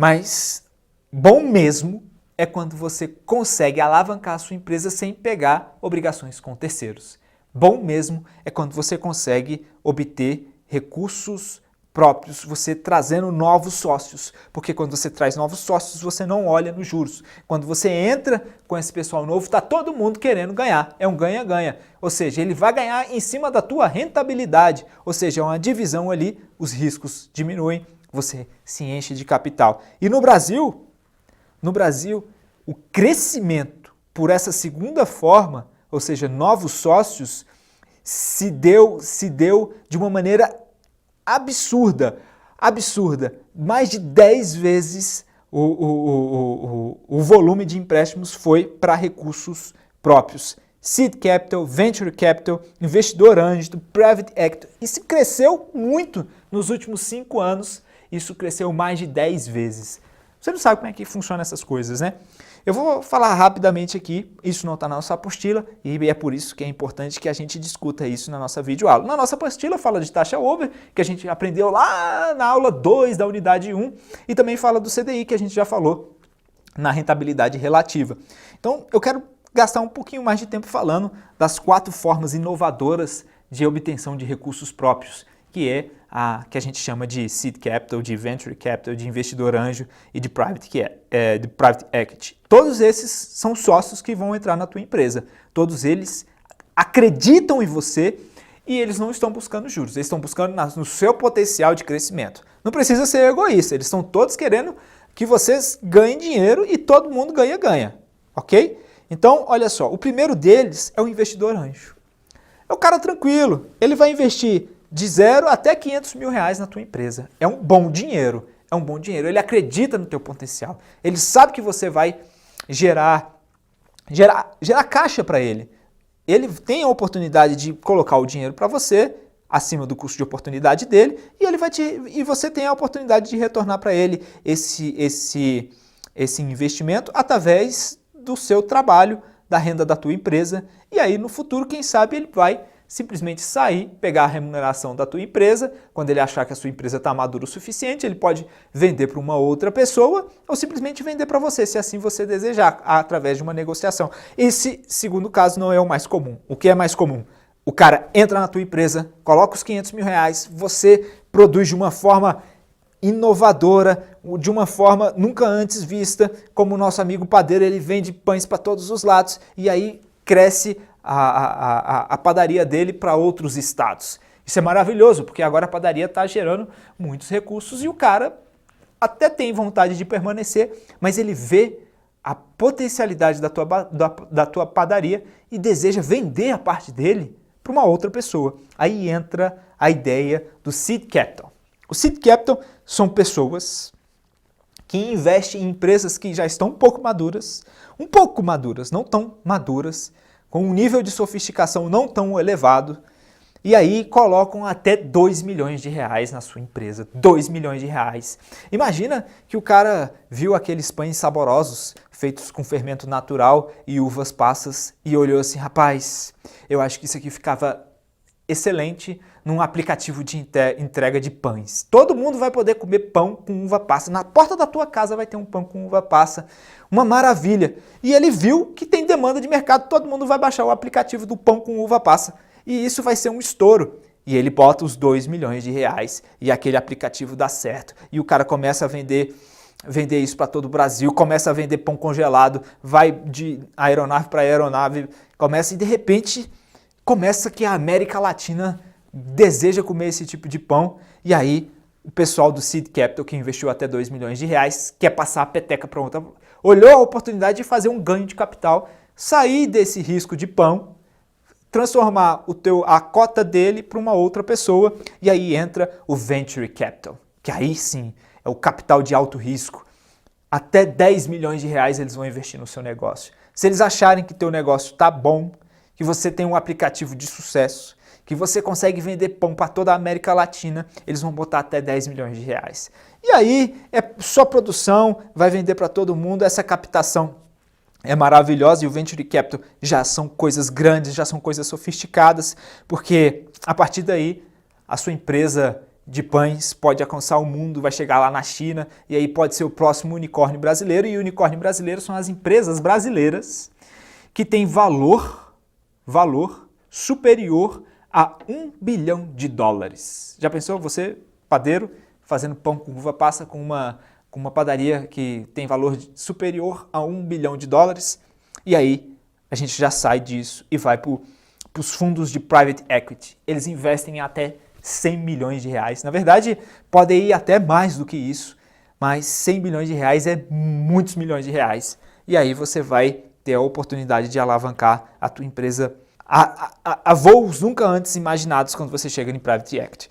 Mas bom mesmo é quando você consegue alavancar a sua empresa sem pegar obrigações com terceiros. Bom mesmo é quando você consegue obter recursos próprios, você trazendo novos sócios, porque quando você traz novos sócios, você não olha nos juros. Quando você entra com esse pessoal novo, está todo mundo querendo ganhar, é um ganha-ganha, ou seja, ele vai ganhar em cima da tua rentabilidade, ou seja, é uma divisão ali, os riscos diminuem, você se enche de capital. E no Brasil, o crescimento por essa segunda forma, ou seja, novos sócios, se deu de uma maneira absurda. Mais de 10 vezes o volume de empréstimos foi para recursos próprios. Seed Capital, Venture Capital, investidor anjo, Private Equity. Isso cresceu muito nos últimos 5 anos. Isso cresceu mais de 10 vezes. Você não sabe como é que funcionam essas coisas, né? Eu vou falar rapidamente aqui, isso não está na nossa apostila e é por isso que é importante que a gente discuta isso na nossa videoaula. Na nossa apostila fala de taxa over, que a gente aprendeu lá na aula 2 da unidade 1 e também fala do CDI, que a gente já falou na rentabilidade relativa. Então eu quero gastar um pouquinho mais de tempo falando das 4 formas inovadoras de obtenção de recursos próprios, que é a que a gente chama de Seed Capital, de Venture Capital, de investidor anjo e de Private Equity. Todos esses são sócios que vão entrar na tua empresa. Todos eles acreditam em você e eles não estão buscando juros, eles estão buscando no seu potencial de crescimento. Não precisa ser egoísta, eles estão todos querendo que vocês ganhem dinheiro e todo mundo ganha, ok? Então, olha só, o primeiro deles é o investidor anjo. É o cara tranquilo, ele vai investir de 0 até 500 mil reais na tua empresa. É um bom dinheiro, ele acredita no teu potencial, ele sabe que você vai gerar caixa para ele. Ele tem a oportunidade de colocar o dinheiro para você, acima do custo de oportunidade dele, e você tem a oportunidade de retornar para ele esse investimento através do seu trabalho, da renda da tua empresa, e aí no futuro, quem sabe, ele vai simplesmente sair, pegar a remuneração da tua empresa, quando ele achar que a sua empresa está madura o suficiente, ele pode vender para uma outra pessoa ou simplesmente vender para você, se assim você desejar, através de uma negociação. Esse segundo caso não é o mais comum. O que é mais comum? O cara entra na tua empresa, coloca os 500 mil reais, você produz de uma forma inovadora, de uma forma nunca antes vista, como o nosso amigo padeiro, ele vende pães para todos os lados e aí cresce a padaria dele para outros estados. Isso é maravilhoso, porque agora a padaria está gerando muitos recursos e o cara até tem vontade de permanecer, mas ele vê a potencialidade da tua padaria e deseja vender a parte dele para uma outra pessoa. Aí entra a ideia do Seed Capital. O Seed Capital são pessoas que investem em empresas que já estão um pouco maduras, não tão maduras, com um nível de sofisticação não tão elevado, e aí colocam até 2 milhões de reais na sua empresa. 2 milhões de reais. Imagina que o cara viu aqueles pães saborosos feitos com fermento natural e uvas passas e olhou assim, rapaz, eu acho que isso aqui ficava excelente num aplicativo de entrega de pães. Todo mundo vai poder comer pão com uva passa. Na porta da tua casa vai ter um pão com uva passa. Uma maravilha. E ele viu que tem demanda de mercado, todo mundo vai baixar o aplicativo do pão com uva passa. E isso vai ser um estouro. E ele bota os 2 milhões de reais e aquele aplicativo dá certo. E o cara começa a vender isso para todo o Brasil, começa a vender pão congelado, vai de aeronave para aeronave, começa e de repente começa que a América Latina deseja comer esse tipo de pão e aí o pessoal do Seed Capital, que investiu até 2 milhões de reais, quer passar a peteca para outra, olhou a oportunidade de fazer um ganho de capital, sair desse risco de pão, transformar a cota dele para uma outra pessoa e aí entra o Venture Capital, que aí sim é o capital de alto risco. Até 10 milhões de reais eles vão investir no seu negócio. Se eles acharem que teu negócio está bom, que você tem um aplicativo de sucesso, que você consegue vender pão para toda a América Latina, eles vão botar até 10 milhões de reais. E aí é só produção, vai vender para todo mundo, essa captação é maravilhosa e o Venture Capital já são coisas grandes, já são coisas sofisticadas, porque a partir daí a sua empresa de pães, pode alcançar o mundo, vai chegar lá na China e aí pode ser o próximo unicórnio brasileiro. E o unicórnio brasileiro são as empresas brasileiras que têm valor superior a US$ 1 bilhão. Já pensou você, padeiro, fazendo pão com uva passa com uma padaria que tem valor superior a US$ 1 bilhão? E aí a gente já sai disso e vai para os fundos de private equity. Eles investem em até R$ 100 milhões. Na verdade, pode ir até mais do que isso, mas R$ 100 bilhões é muitos milhões de reais. E aí você vai ter a oportunidade de alavancar a tua empresa a voos nunca antes imaginados quando você chega em private equity.